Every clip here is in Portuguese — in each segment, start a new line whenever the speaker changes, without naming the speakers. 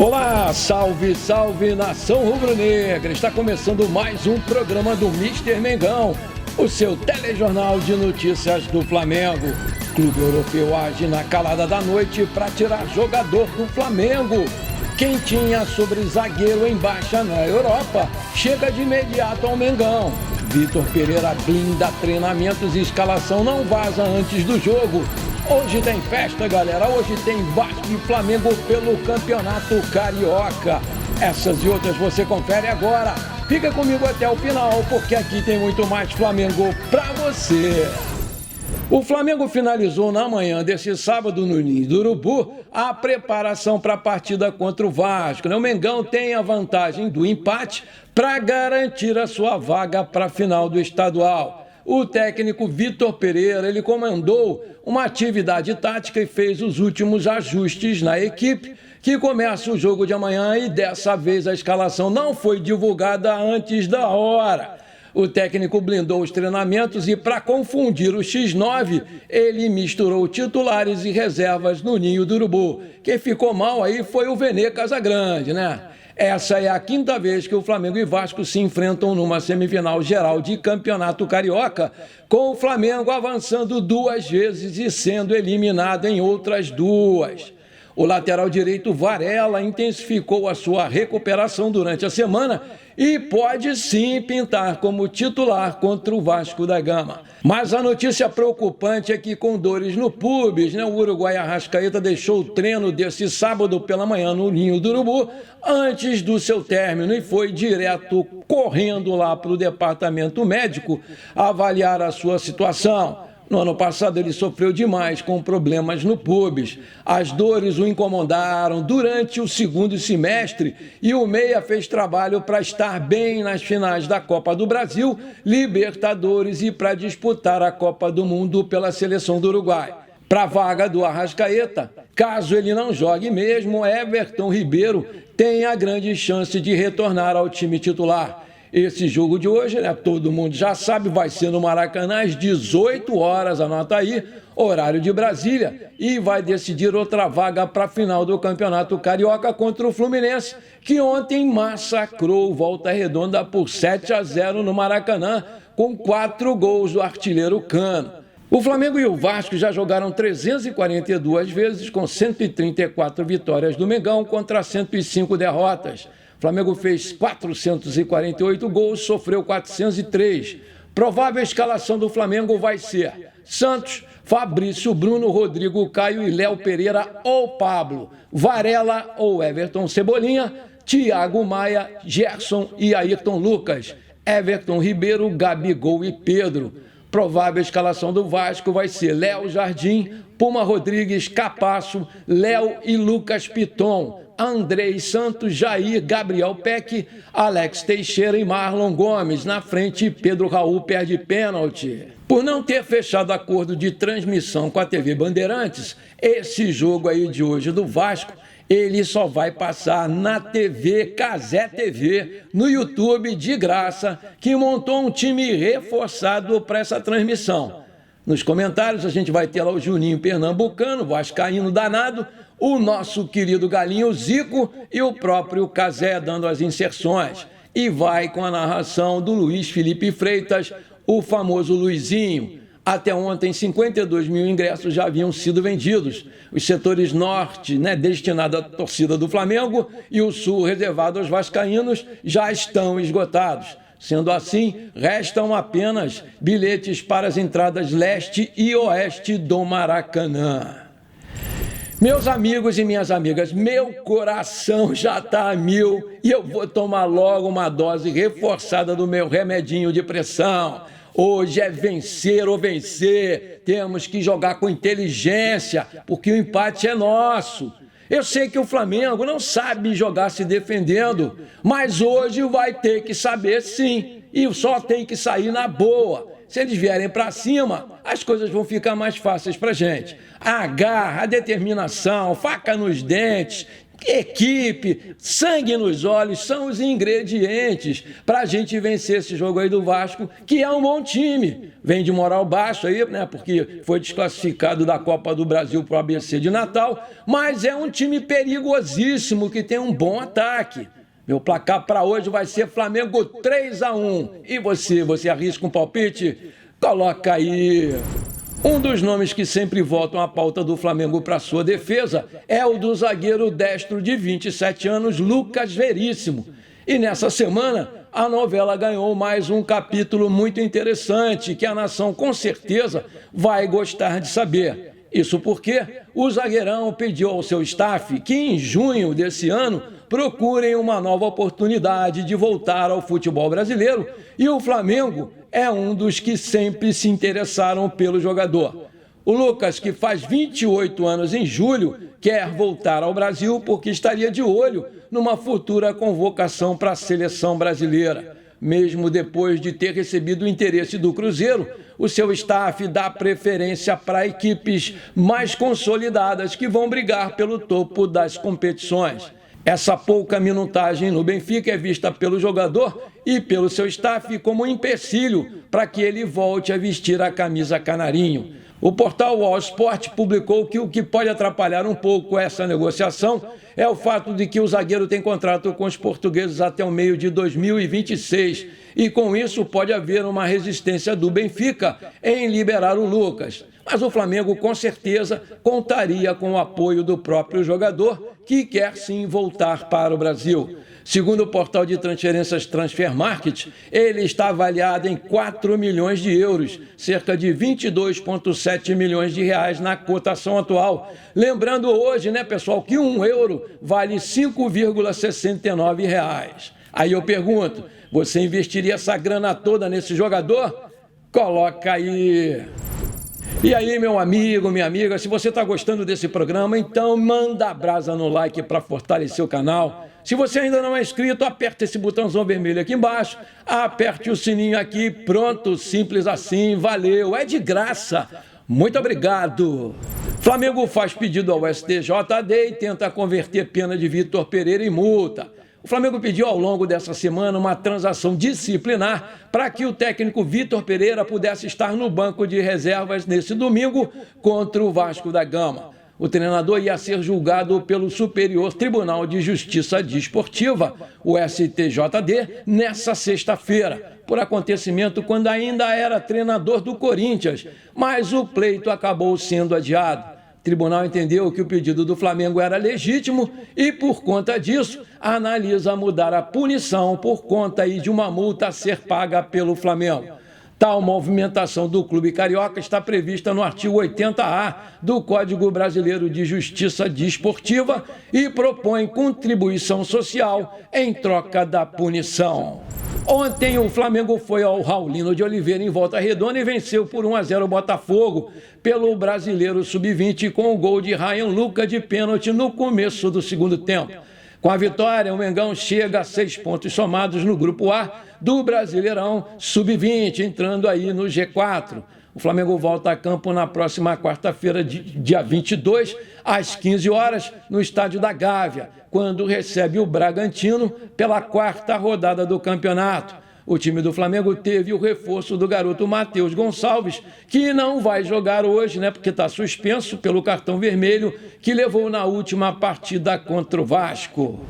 Olá, salve, salve nação rubro-negra! Está começando mais um programa do Mister Mengão, o seu telejornal de notícias do Flamengo. O clube europeu age na calada da noite para tirar jogador do Flamengo. Quem tinha sobre zagueiro em baixa na Europa chega de imediato ao Mengão. Vitor Pereira blinda treinamentos e escalação não vaza antes do jogo. Hoje tem festa, galera. Hoje tem Vasco e Flamengo pelo Campeonato Carioca. Essas e outras você confere agora. Fica comigo até o final, porque aqui tem muito mais Flamengo pra você. O Flamengo finalizou na manhã desse sábado no Ninho do Urubu a preparação para a partida contra o Vasco. O Mengão tem a vantagem do empate para garantir a sua vaga para a final do estadual. O técnico Vitor Pereira, ele comandou uma atividade tática e fez os últimos ajustes na equipe, que começa o jogo de amanhã e dessa vez a escalação não foi divulgada antes da hora. O técnico blindou os treinamentos e, para confundir o X9, ele misturou titulares e reservas no Ninho do Urubu. Quem ficou mal aí foi o Vene Casagrande, né? Essa é a quinta vez que o Flamengo e Vasco se enfrentam numa semifinal geral de Campeonato Carioca, com o Flamengo avançando 2 vezes e sendo eliminado em outras 2. O lateral direito Varela intensificou a sua recuperação durante a semana e pode sim pintar como titular contra o Vasco da Gama. Mas a notícia preocupante é que, com dores no pubis, o Uruguai Arrascaeta deixou o treino desse sábado pela manhã no Ninho do Urubu antes do seu término e foi direto correndo lá para o departamento médico avaliar a sua situação. No ano passado ele sofreu demais com problemas no pubis. As dores o incomodaram durante o segundo semestre e o meia fez trabalho para estar bem nas finais da Copa do Brasil, Libertadores e para disputar a Copa do Mundo pela seleção do Uruguai. Para a vaga do Arrascaeta, caso ele não jogue mesmo, Everton Ribeiro tem a grande chance de retornar ao time titular. Esse jogo de hoje, todo mundo já sabe, vai ser no Maracanã às 18 horas, anota aí, horário de Brasília, e vai decidir outra vaga para a final do Campeonato Carioca contra o Fluminense, que ontem massacrou Volta Redonda por 7-0 no Maracanã, com 4 gols do artilheiro Cano. O Flamengo e o Vasco já jogaram 342 vezes, com 134 vitórias do Mengão contra 105 derrotas. O Flamengo fez 448 gols, sofreu 403. Provável escalação do Flamengo vai ser Santos, Fabrício, Bruno, Rodrigo, Caio e Léo Pereira ou Pablo, Varela ou Everton Cebolinha, Thiago Maia, Gerson e Ayrton Lucas, Everton Ribeiro, Gabigol e Pedro. Provável escalação do Vasco vai ser Léo Jardim, Puma Rodrigues, Capasso, Léo e Lucas Piton, Andrei Santos, Jair, Gabriel Peck, Alex Teixeira e Marlon Gomes. Na frente, Pedro Raul perde pênalti. Por não ter fechado acordo de transmissão com a TV Bandeirantes, esse jogo aí de hoje do Vasco, ele só vai passar na TV Cazé TV, no YouTube, de graça, que montou um time reforçado para essa transmissão. Nos comentários a gente vai ter lá o Juninho Pernambucano, vascaíno danado, o nosso querido Galinho Zico e o próprio Cazé dando as inserções. E vai com a narração do Luiz Felipe Freitas, o famoso Luizinho. Até ontem, 52 mil ingressos já haviam sido vendidos. Os setores norte, destinados à torcida do Flamengo, e o sul, reservado aos vascaínos, já estão esgotados. Sendo assim, restam apenas bilhetes para as entradas leste e oeste do Maracanã. Meus amigos e minhas amigas, meu coração já está a 1000 e eu vou tomar logo uma dose reforçada do meu remedinho de pressão. Hoje é vencer ou vencer, temos que jogar com inteligência, porque o empate é nosso. Eu sei que o Flamengo não sabe jogar se defendendo, mas hoje vai ter que saber sim, e só tem que sair na boa. Se eles vierem para cima, as coisas vão ficar mais fáceis para a gente. A garra, a determinação, faca nos dentes, equipe, sangue nos olhos, são os ingredientes para a gente vencer esse jogo aí do Vasco, que é um bom time. Vem de moral baixa aí, né? Porque foi desclassificado da Copa do Brasil para o ABC de Natal, mas é um time perigosíssimo, que tem um bom ataque. Meu placar para hoje vai ser Flamengo 3-1. E você arrisca um palpite? Coloca aí. Um dos nomes que sempre voltam à pauta do Flamengo para sua defesa é o do zagueiro destro de 27 anos, Lucas Veríssimo. E nessa semana, a novela ganhou mais um capítulo muito interessante que a nação com certeza vai gostar de saber. Isso porque o zagueirão pediu ao seu staff que em junho desse ano procurem uma nova oportunidade de voltar ao futebol brasileiro, e o Flamengo é um dos que sempre se interessaram pelo jogador. O Lucas, que faz 28 anos em julho, quer voltar ao Brasil porque estaria de olho numa futura convocação para a seleção brasileira. Mesmo depois de ter recebido o interesse do Cruzeiro, o seu staff dá preferência para equipes mais consolidadas que vão brigar pelo topo das competições. Essa pouca minutagem no Benfica é vista pelo jogador e pelo seu staff como um empecilho para que ele volte a vestir a camisa canarinho. O portal All Sport publicou que o que pode atrapalhar um pouco essa negociação é o fato de que o zagueiro tem contrato com os portugueses até o meio de 2026 e com isso pode haver uma resistência do Benfica em liberar o Lucas. Mas o Flamengo com certeza contaria com o apoio do próprio jogador, que quer sim voltar para o Brasil. Segundo o portal de transferências Transfer Market, ele está avaliado em 4 milhões de euros, cerca de 22,7 milhões de reais na cotação atual. Lembrando hoje, né, pessoal, que 1 euro vale 5,69 reais. Aí eu pergunto, você investiria essa grana toda nesse jogador? Coloca aí. E aí, meu amigo, minha amiga, se você está gostando desse programa, então manda brasa no like para fortalecer o canal. Se você ainda não é inscrito, aperte esse botãozão vermelho aqui embaixo, aperte o sininho aqui, pronto, simples assim, valeu, é de graça. Muito obrigado. Flamengo faz pedido ao STJD e tenta converter pena de Vitor Pereira em multa. O Flamengo pediu ao longo dessa semana uma transação disciplinar para que o técnico Vitor Pereira pudesse estar no banco de reservas nesse domingo contra o Vasco da Gama. O treinador ia ser julgado pelo Superior Tribunal de Justiça Desportiva, o STJD, nessa sexta-feira, por acontecimento quando ainda era treinador do Corinthians, mas o pleito acabou sendo adiado. O tribunal entendeu que o pedido do Flamengo era legítimo e, por conta disso, analisa mudar a punição por conta aí de uma multa a ser paga pelo Flamengo. Tal movimentação do clube carioca está prevista no artigo 80A do Código Brasileiro de Justiça Desportiva e propõe contribuição social em troca da punição. Ontem o Flamengo foi ao Raulino de Oliveira em Volta Redonda e venceu por 1-0 o Botafogo pelo Brasileiro Sub-20 com o gol de Ryan Lucas de pênalti no começo do segundo tempo. Com a vitória, o Mengão chega a 6 pontos somados no Grupo A do Brasileirão Sub-20, entrando aí no G4. O Flamengo volta a campo na próxima quarta-feira, dia 22, às 15 horas, no Estádio da Gávea, quando recebe o Bragantino pela 4ª rodada do campeonato. O time do Flamengo teve o reforço do garoto Matheus Gonçalves, que não vai jogar hoje, né, porque está suspenso pelo cartão vermelho que levou na última partida contra o Vasco.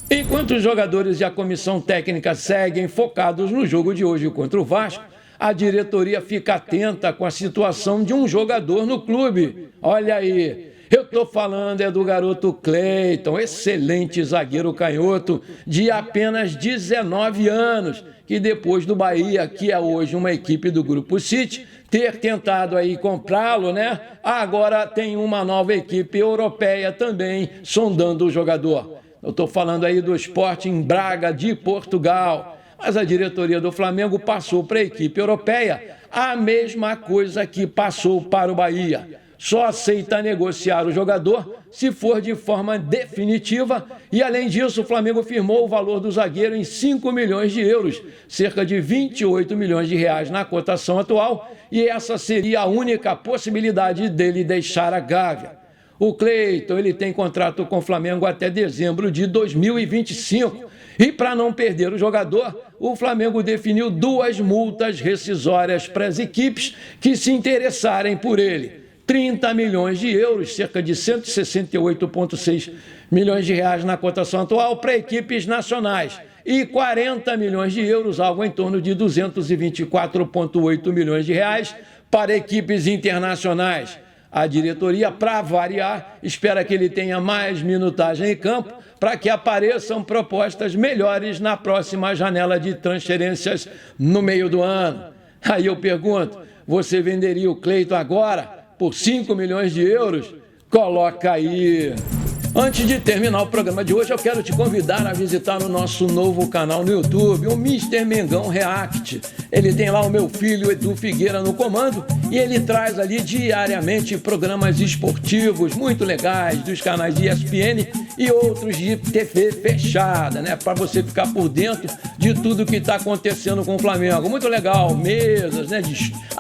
Enquanto os jogadores e a comissão técnica seguem focados no jogo de hoje contra o Vasco, a diretoria fica atenta com a situação de um jogador no clube. Olha aí, eu estou falando do garoto Cleiton, excelente zagueiro canhoto de apenas 19 anos, que depois do Bahia, que é hoje uma equipe do Grupo City, ter tentado aí comprá-lo, né? Agora tem uma nova equipe europeia também sondando o jogador. Eu estou falando aí do Sporting Braga de Portugal. Mas a diretoria do Flamengo passou para a equipe europeia a mesma coisa que passou para o Bahia. Só aceita negociar o jogador se for de forma definitiva e, além disso, o Flamengo firmou o valor do zagueiro em 5 milhões de euros, cerca de 28 milhões de reais na cotação atual, e essa seria a única possibilidade dele deixar a Gávea. O Cleiton, ele tem contrato com o Flamengo até dezembro de 2025. E para não perder o jogador, o Flamengo definiu 2 multas rescisórias para as equipes que se interessarem por ele. 30 milhões de euros, cerca de 168,6 milhões de reais na cotação atual, para equipes nacionais. E 40 milhões de euros, algo em torno de 224,8 milhões de reais, para equipes internacionais. A diretoria, para variar, espera que ele tenha mais minutagem em campo para que apareçam propostas melhores na próxima janela de transferências no meio do ano. Aí eu pergunto, você venderia o Cleiton agora por 5 milhões de euros? Coloca aí. Antes de terminar o programa de hoje, eu quero te convidar a visitar o nosso novo canal no YouTube, o Mr. Mengão React. Ele tem lá o meu filho Edu Figueira no comando e ele traz ali diariamente programas esportivos muito legais dos canais de ESPN e outros de TV fechada, né? Para você ficar por dentro de tudo que está acontecendo com o Flamengo. Muito legal, mesas, né?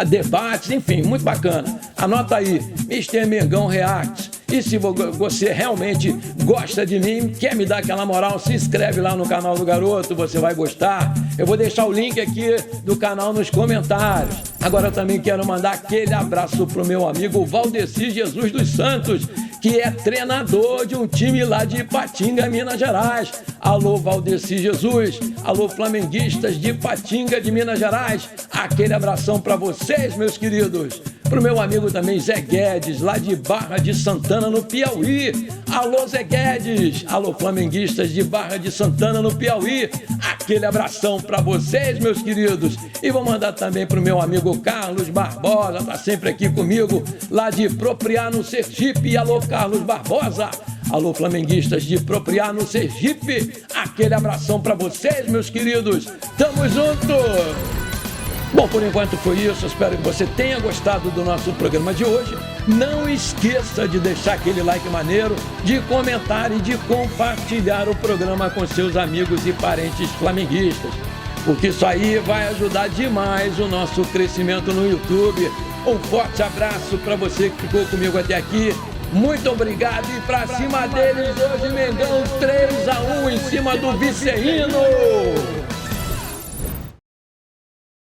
Debates, enfim, muito bacana. Anota aí, Mr. Mengão React. E se você realmente gosta de mim, quer me dar aquela moral, se inscreve lá no canal do garoto, você vai gostar. Eu vou deixar o link aqui do canal nos comentários. Agora eu também quero mandar aquele abraço pro meu amigo Valdeci Jesus dos Santos, que é treinador de um time lá de Ipatinga, Minas Gerais. Alô, Valdeci Jesus. Alô, flamenguistas de Ipatinga, de Minas Gerais. Aquele abração para vocês, meus queridos. Pro meu amigo também Zé Guedes, lá de Barra de Santana, no Piauí. Alô, Zé Guedes. Alô, flamenguistas de Barra de Santana, no Piauí. Aquele abração para vocês, meus queridos. E vou mandar também pro meu amigo Carlos Barbosa, tá sempre aqui comigo, lá de Propriá, no Sergipe. Alô, Carlos Barbosa. Alô, flamenguistas de Propriá, no Sergipe. Aquele abração para vocês, meus queridos. Tamo junto! Bom, por enquanto foi isso. Espero que você tenha gostado do nosso programa de hoje. Não esqueça de deixar aquele like maneiro, de comentar e de compartilhar o programa com seus amigos e parentes flamenguistas, porque isso aí vai ajudar demais o nosso crescimento no YouTube. Um forte abraço para você que ficou comigo até aqui. Muito obrigado e pra cima deles hoje, Mengão 3-1 em cima do Viceíno.